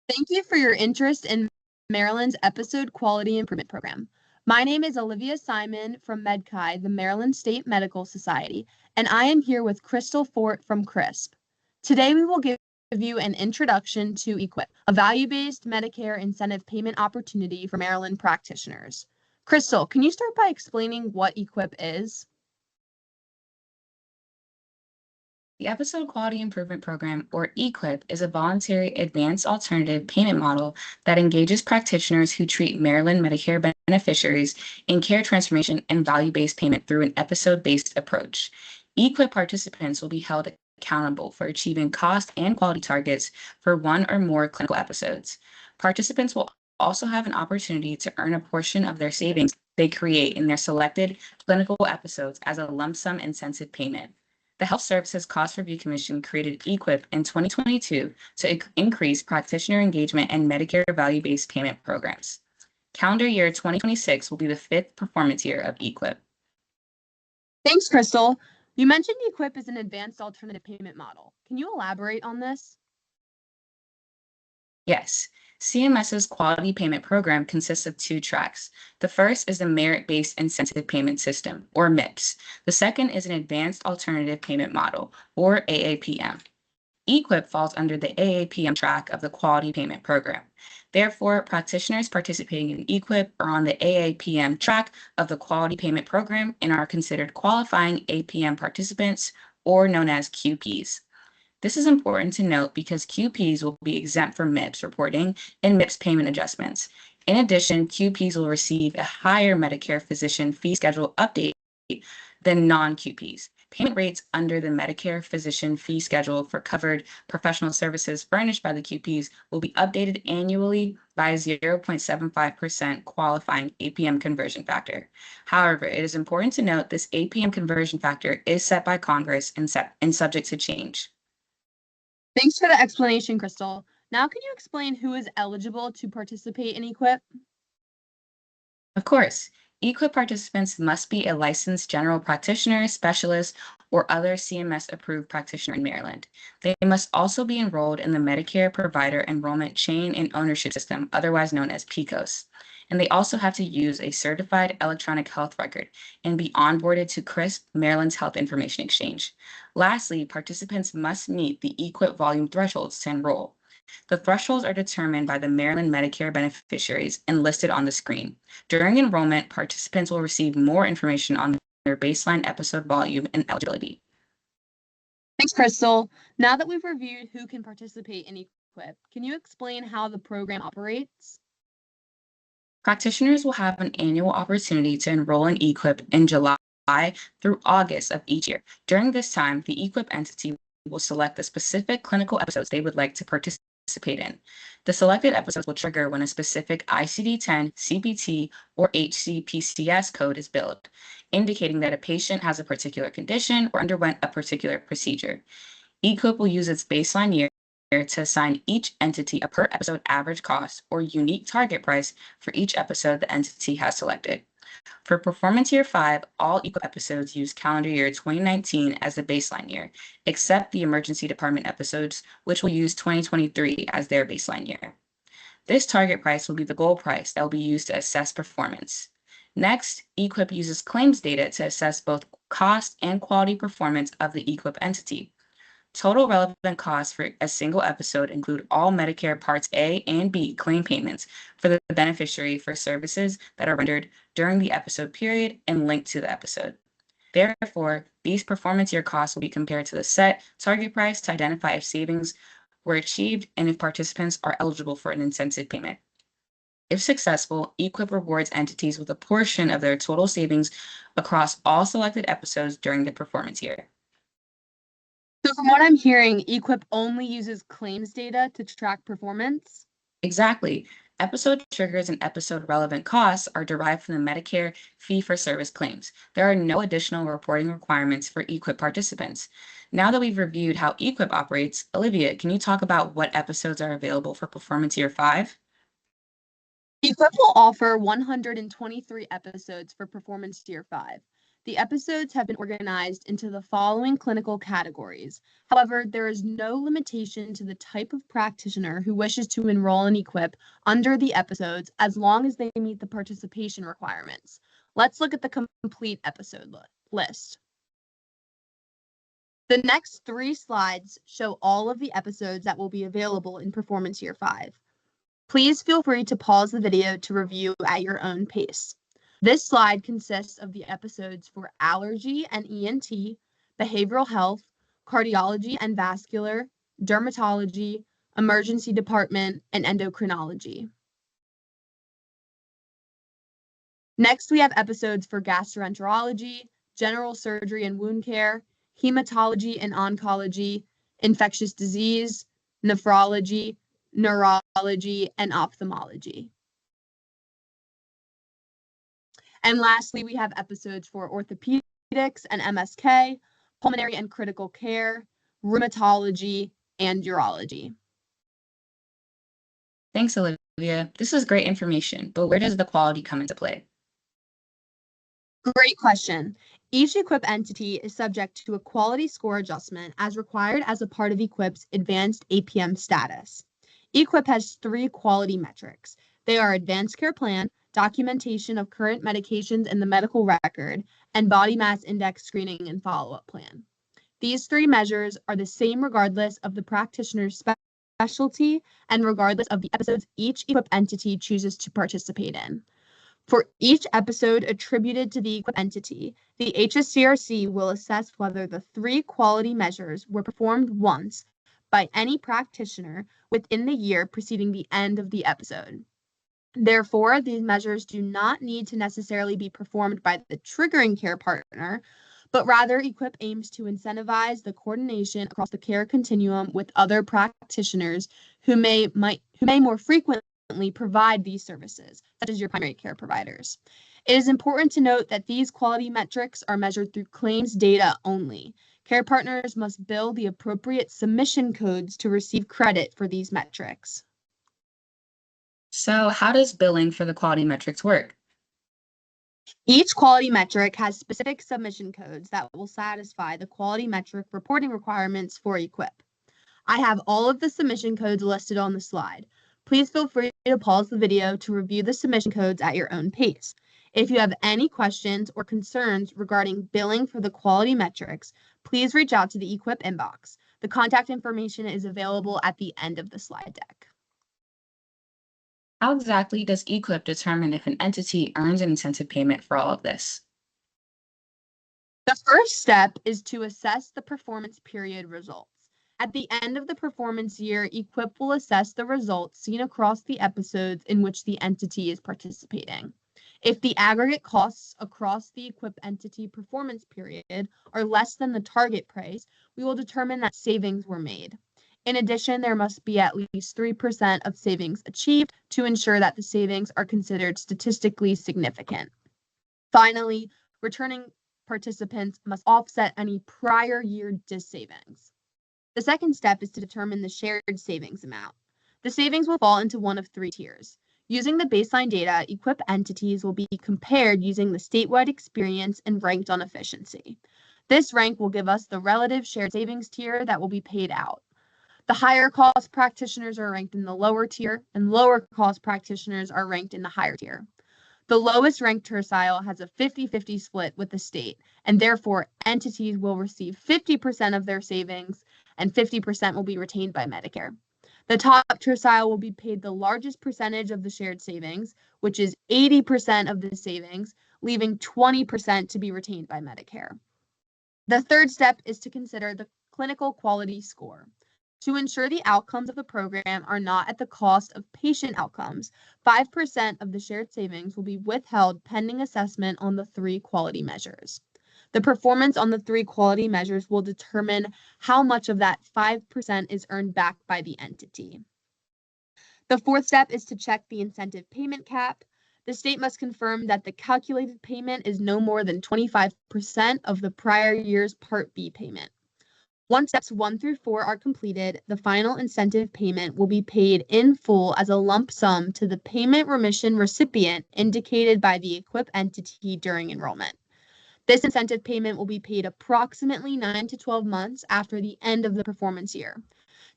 Thank you for your interest in Maryland's Episode Quality Improvement Program. My name is Olivia Simon from MedChi, the Maryland State Medical Society, and I am here with Crystal Fort from CRISP. Today we will give you an introduction to EQIP, a value-based Medicare incentive payment opportunity for Maryland practitioners. Crystal, can you start by explaining what EQIP is? The Episode Quality Improvement Program, or EQIP, is a voluntary advanced alternative payment model that engages practitioners who treat Maryland Medicare beneficiaries in care transformation and value-based payment through an episode-based approach. EQIP participants will be held accountable for achieving cost and quality targets for one or more clinical episodes. Participants will also have an opportunity to earn a portion of their savings they create in their selected clinical episodes as a lump sum incentive payment. The Health Services Cost Review Commission created EQIP in 2022 to increase practitioner engagement and Medicare value-based payment programs. Calendar year 2026 will be the 5th performance year of EQIP. Thanks, Crystal. You mentioned EQIP is an advanced alternative payment model. Can you elaborate on this? Yes, CMS's quality payment program consists of 2 tracks. The first is the Merit-Based Incentive Payment System, or MIPS. The second is an Advanced Alternative Payment Model, or AAPM. EQIP falls under the AAPM track of the quality payment program. Therefore, practitioners participating in EQIP are on the AAPM track of the quality payment program and are considered qualifying APM participants, or known as QPs. This is important to note because QPs will be exempt from MIPS reporting and MIPS payment adjustments. In addition, QPs will receive a higher Medicare physician fee schedule update than non-QPs. Payment rates under the Medicare physician fee schedule for covered professional services furnished by the QPs will be updated annually by 0.75% qualifying APM conversion factor. However, it is important to note this APM conversion factor is set by Congress and subject to change. Thanks for the explanation, Crystal. Now can you explain who is eligible to participate in EQIP? Of course, EQIP participants must be a licensed general practitioner, specialist, or other CMS-approved practitioner in Maryland. They must also be enrolled in the Medicare Provider Enrollment Chain and Ownership System, otherwise known as PCOS. And they also have to use a certified electronic health record and be onboarded to CRISP, Maryland's Health Information Exchange. Lastly, participants must meet the EQIP volume thresholds to enroll. The thresholds are determined by the Maryland Medicare beneficiaries and listed on the screen. During enrollment, participants will receive more information on their baseline episode volume and eligibility. Thanks, Crystal. Now that we've reviewed who can participate in EQIP, can you explain how the program operates? Practitioners will have an annual opportunity to enroll in EQIP in July through August of each year. During this time, the EQIP entity will select the specific clinical episodes they would like to participate in. The selected episodes will trigger when a specific ICD-10, CPT, or HCPCS code is billed, indicating that a patient has a particular condition or underwent a particular procedure. EQIP will use its baseline year to assign each entity a per episode average cost or unique target price for each episode the entity has selected. For Performance Year 5, all EQIP episodes use calendar year 2019 as the baseline year, except the emergency department episodes, which will use 2023 as their baseline year. This target price will be the goal price that will be used to assess performance. Next, EQIP uses claims data to assess both cost and quality performance of the EQIP entity. Total relevant costs for a single episode include all Medicare Parts A and B claim payments for the beneficiary for services that are rendered during the episode period and linked to the episode. Therefore, these performance year costs will be compared to the set target price to identify if savings were achieved and if participants are eligible for an incentive payment. If successful, EQIP rewards entities with a portion of their total savings across all selected episodes during the performance year. So from what I'm hearing, EQIP only uses claims data to track performance? Exactly. Episode triggers and episode relevant costs are derived from the Medicare fee-for-service claims. There are no additional reporting requirements for EQIP participants. Now that we've reviewed how EQIP operates, Olivia, can you talk about what episodes are available for Performance Year 5? EQIP will offer 123 episodes for Performance Year 5. The episodes have been organized into the following clinical categories. However, there is no limitation to the type of practitioner who wishes to enroll in EQIP under the episodes as long as they meet the participation requirements. Let's look at the complete episode list. The next 3 slides show all of the episodes that will be available in Performance Year 5. Please feel free to pause the video to review at your own pace. This slide consists of the episodes for allergy and ENT, behavioral health, cardiology and vascular, dermatology, emergency department, and endocrinology. Next, we have episodes for gastroenterology, general surgery and wound care, hematology and oncology, infectious disease, nephrology, neurology, and ophthalmology. And lastly, we have episodes for orthopedics and MSK, pulmonary and critical care, rheumatology, and urology. Thanks, Olivia. This is great information, but where does the quality come into play? Great question. Each EQIP entity is subject to a quality score adjustment as required as a part of EQIP's advanced APM status. EQIP has 3 quality metrics. They are advanced care plan, documentation of current medications in the medical record, and body mass index screening and follow-up plan. These 3 measures are the same regardless of the practitioner's specialty and regardless of the episodes each EQIP entity chooses to participate in. For each episode attributed to the EQIP entity, the HSCRC will assess whether the 3 quality measures were performed once by any practitioner within the year preceding the end of the episode. Therefore, these measures do not need to necessarily be performed by the triggering care partner, but rather EQIP aims to incentivize the coordination across the care continuum with other practitioners who may more frequently provide these services, such as your primary care providers. It is important to note that these quality metrics are measured through claims data only. Care partners must bill the appropriate submission codes to receive credit for these metrics. So how does billing for the quality metrics work? Each quality metric has specific submission codes that will satisfy the quality metric reporting requirements for EQIP. I have all of the submission codes listed on the slide. Please feel free to pause the video to review the submission codes at your own pace. If you have any questions or concerns regarding billing for the quality metrics, please reach out to the EQIP inbox. The contact information is available at the end of the slide deck. How exactly does EQIP determine if an entity earns an incentive payment for all of this? The first step is to assess the performance period results. At the end of the performance year, EQIP will assess the results seen across the episodes in which the entity is participating. If the aggregate costs across the EQIP entity performance period are less than the target price, we will determine that savings were made. In addition, there must be at least 3% of savings achieved to ensure that the savings are considered statistically significant. Finally, returning participants must offset any prior year savings. The second step is to determine the shared savings amount. The savings will fall into one of 3 tiers. Using the baseline data, EQIP entities will be compared using the statewide experience and ranked on efficiency. This rank will give us the relative shared savings tier that will be paid out. The higher cost practitioners are ranked in the lower tier, and lower cost practitioners are ranked in the higher tier. The lowest ranked tercile has a 50-50 split with the state, and therefore entities will receive 50% of their savings and 50% will be retained by Medicare. The top tercile will be paid the largest percentage of the shared savings, which is 80% of the savings, leaving 20% to be retained by Medicare. The third step is to consider the clinical quality score. To ensure the outcomes of the program are not at the cost of patient outcomes, 5% of the shared savings will be withheld pending assessment on the 3 quality measures. The performance on the 3 quality measures will determine how much of that 5% is earned back by the entity. The fourth step is to check the incentive payment cap. The state must confirm that the calculated payment is no more than 25% of the prior year's Part B payment. Once steps 1 through 4 are completed, the final incentive payment will be paid in full as a lump sum to the payment remission recipient indicated by the EQIP entity during enrollment. This incentive payment will be paid approximately 9 to 12 months after the end of the performance year.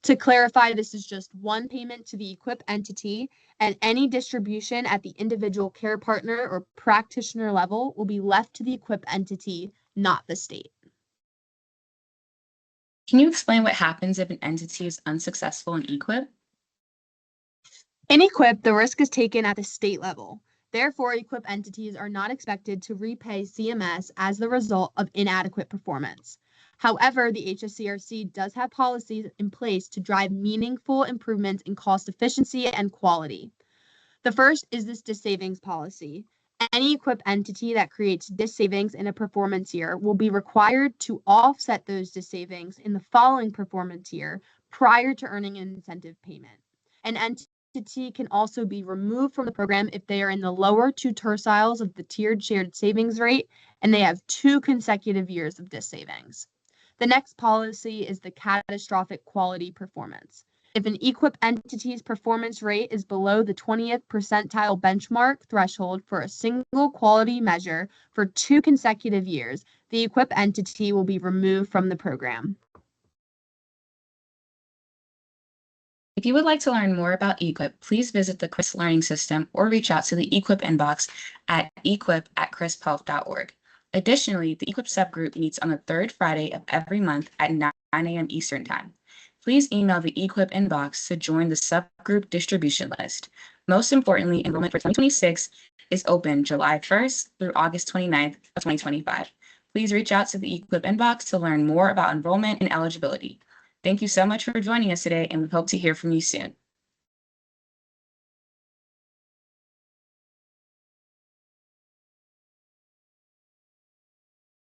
To clarify, this is just one payment to the EQIP entity, and any distribution at the individual care partner or practitioner level will be left to the EQIP entity, not the state. Can you explain what happens if an entity is unsuccessful in EQIP? In EQIP, the risk is taken at the state level. Therefore, EQIP entities are not expected to repay CMS as the result of inadequate performance. However, the HSCRC does have policies in place to drive meaningful improvements in cost efficiency and quality. The first is this savings policy. Any EQIP entity that creates savings in a performance year will be required to offset those savings in the following performance year prior to earning an incentive payment. An entity can also be removed from the program if they are in the lower two terciles of the tiered shared savings rate and they have 2 consecutive years of savings. The next policy is the catastrophic quality performance. If an EQIP entity's performance rate is below the 20th percentile benchmark threshold for a single quality measure for 2 consecutive years, the EQIP entity will be removed from the program. If you would like to learn more about EQIP, please visit the CRISP Learning System or reach out to the EQIP inbox at equip@crisphealth.org. Additionally, the EQIP subgroup meets on the third Friday of every month at 9 a.m. Eastern Time. Please email the EQIP inbox to join the subgroup distribution list. Most importantly, enrollment for 2026 is open July 1st through August 29th of 2025. Please reach out to the EQIP inbox to learn more about enrollment and eligibility. Thank you so much for joining us today, and we hope to hear from you soon.